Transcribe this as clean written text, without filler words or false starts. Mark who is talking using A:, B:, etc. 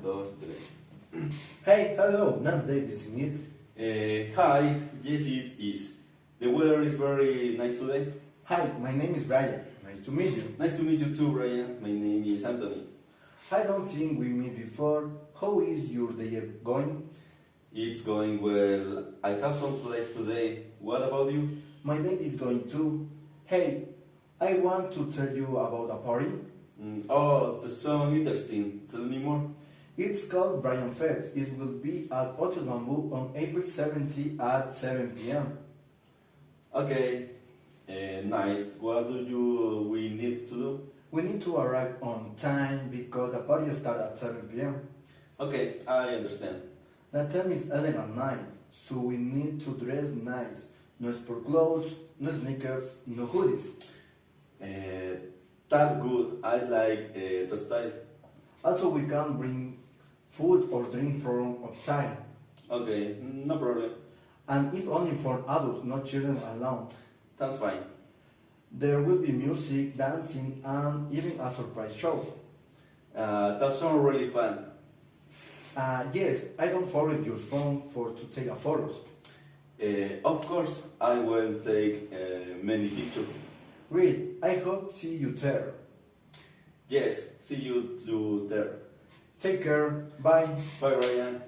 A: dos, tres.
B: Hey, hello, nice day, isn't it?
A: Hi, yes it is. The weather is very nice today.
B: Hi, my name is Brian. Nice to meet you.
A: Nice to meet you too, Brian. My name is Anthony.
B: I don't think we met before. How is your day going?
A: It's going well. I have some plans today. What about you?
B: My day is going too. Hey, I want to tell you about a party.
A: Oh, that sounds interesting. Tell me more.
B: It's called Brian Fest. It will be at Hotel Bamboo on April 17 at 7 p.m.
A: Okay, nice. What we need to do?
B: We need to arrive on time because the party starts at 7 p.m.
A: Okay, I understand.
B: The time is elegant night, so we need to dress nice. No sport clothes, no sneakers, no hoodies.
A: That's good. I like the style.
B: Also, we can bring food or drink from outside.
A: Okay, no problem.
B: And it's only for adults, not children alone.
A: That's fine.
B: There will be music, dancing, and even a surprise show.
A: That sounds really fun.
B: Yes, I don't forget your phone to take a photos.
A: Of course, I will take many pictures.
B: Great, I hope see you there.
A: Yes, see you too there.
B: Take care, bye.
A: Bye, Ryan.